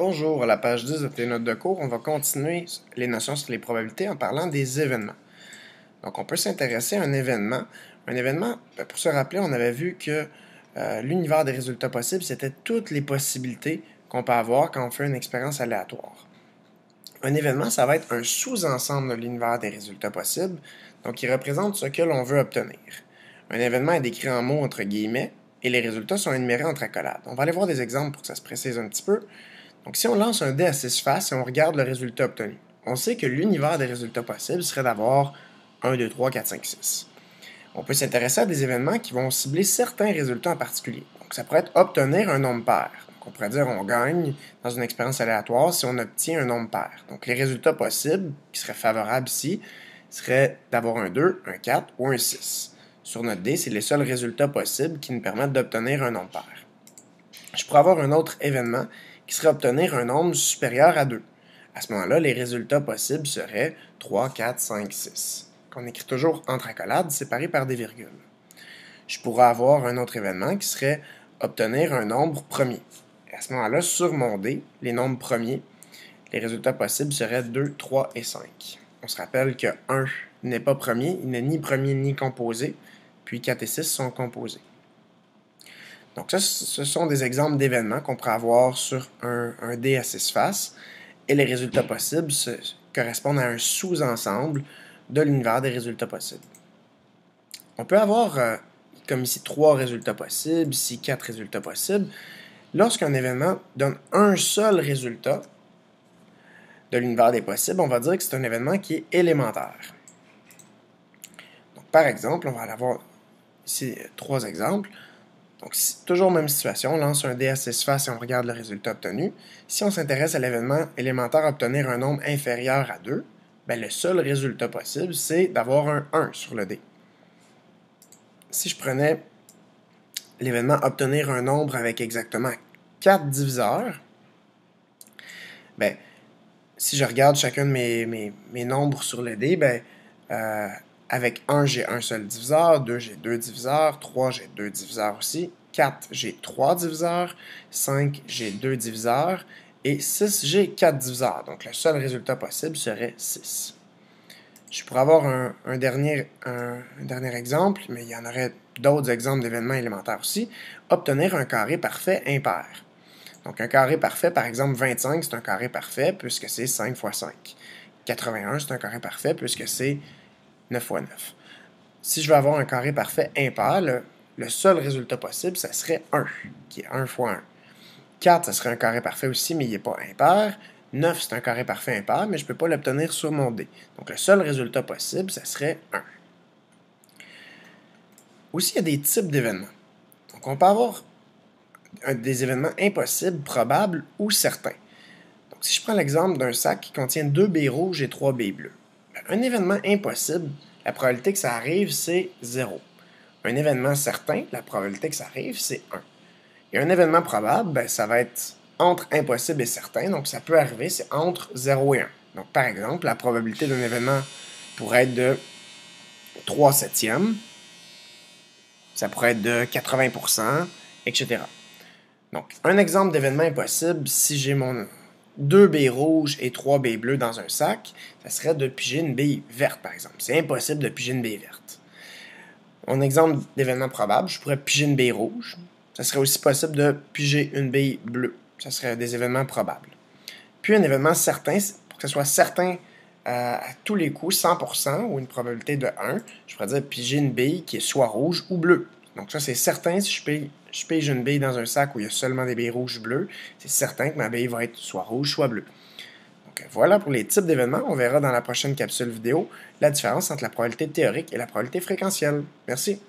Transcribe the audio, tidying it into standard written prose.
Bonjour, à la page 10 de tes notes de cours, on va continuer les notions sur les probabilités en parlant des événements. Donc, on peut s'intéresser à un événement. Un événement, pour se rappeler, on avait vu que l'univers des résultats possibles, c'était toutes les possibilités qu'on peut avoir quand on fait une expérience aléatoire. Un événement, ça va être un sous-ensemble de l'univers des résultats possibles, donc il représente ce que l'on veut obtenir. Un événement est décrit en mots entre guillemets, et les résultats sont énumérés entre accolades. On va aller voir des exemples pour que ça se précise un petit peu. Donc, si on lance un dé à 6 faces et on regarde le résultat obtenu, on sait que l'univers des résultats possibles serait d'avoir 1, 2, 3, 4, 5, 6. On peut s'intéresser à des événements qui vont cibler certains résultats en particulier. Donc, ça pourrait être obtenir un nombre pair. Donc, on pourrait dire on gagne dans une expérience aléatoire si on obtient un nombre pair. Donc, les résultats possibles qui seraient favorables ici seraient d'avoir un 2, un 4 ou un 6. Sur notre dé, c'est les seuls résultats possibles qui nous permettent d'obtenir un nombre pair. Je pourrais avoir un autre événement qui serait obtenir un nombre supérieur à 2. À ce moment-là, les résultats possibles seraient 3, 4, 5, 6, qu'on écrit toujours entre accolades, séparés par des virgules. Je pourrais avoir un autre événement qui serait obtenir un nombre premier. Et à ce moment-là, sur mon dé, les nombres premiers, les résultats possibles seraient 2, 3 et 5. On se rappelle que 1 n'est pas premier, il n'est ni premier ni composé, puis 4 et 6 sont composés. Donc ça, ce sont des exemples d'événements qu'on pourrait avoir sur un dé à 6 faces, et les résultats possibles correspondent à un sous-ensemble de l'univers des résultats possibles. On peut avoir, comme ici, 3 résultats possibles, ici 4 résultats possibles. Lorsqu'un événement donne un seul résultat de l'univers des possibles, on va dire que c'est un événement qui est élémentaire. Donc, par exemple, on va avoir ici 3 exemples. Donc, toujours même situation, on lance un dé à 6 faces et on regarde le résultat obtenu. Si on s'intéresse à l'événement élémentaire obtenir un nombre inférieur à 2, ben le seul résultat possible, c'est d'avoir un 1 sur le dé. Si je prenais l'événement obtenir un nombre avec exactement 4 diviseurs, ben, si je regarde chacun de mes nombres sur le dé, ben, avec 1, j'ai un seul diviseur, 2, j'ai 2 diviseurs, 3, j'ai 2 diviseurs aussi, 4, j'ai 3 diviseurs, 5, j'ai 2 diviseurs, et 6, j'ai 4 diviseurs. Donc, le seul résultat possible serait 6. Je pourrais avoir un dernier exemple, mais il y en aurait d'autres exemples d'événements élémentaires aussi. Obtenir un carré parfait impair. Donc, un carré parfait, par exemple, 25, c'est un carré parfait puisque c'est 5 fois 5. 81, c'est un carré parfait puisque c'est 9 fois 9. Si je veux avoir un carré parfait impair, le seul résultat possible, ça serait 1, qui est 1 fois 1. 4, ça serait un carré parfait aussi, mais il n'est pas impair. 9, c'est un carré parfait impair, mais je ne peux pas l'obtenir sur mon dé. Donc, le seul résultat possible, ça serait 1. Aussi, il y a des types d'événements. Donc, on peut avoir des événements impossibles, probables ou certains. Donc, si je prends l'exemple d'un sac qui contient 2 billes rouges et 3 billes bleues, un événement impossible, la probabilité que ça arrive, c'est 0. Un événement certain, la probabilité que ça arrive, c'est 1. Et un événement probable, ben, ça va être entre impossible et certain, donc ça peut arriver, c'est entre 0 et 1. Donc, par exemple, la probabilité d'un événement pourrait être de 3 septièmes, ça pourrait être de 80%, etc. Donc, un exemple d'événement impossible, si j'ai mon 2 billes rouges et 3 billes bleues dans un sac, ça serait de piger une bille verte, par exemple. C'est impossible de piger une bille verte. Mon exemple d'événement probable, je pourrais piger une bille rouge. Ça serait aussi possible de piger une bille bleue. Ça serait des événements probables. Puis un événement certain, pour que ce soit certain à tous les coups, 100% ou une probabilité de 1, je pourrais dire piger une bille qui est soit rouge ou bleue. Donc ça, c'est certain, si je pige une bille dans un sac où il y a seulement des billes rouges ou bleues, c'est certain que ma bille va être soit rouge, soit bleue. Donc voilà pour les types d'événements. On verra dans la prochaine capsule vidéo la différence entre la probabilité théorique et la probabilité fréquentielle. Merci.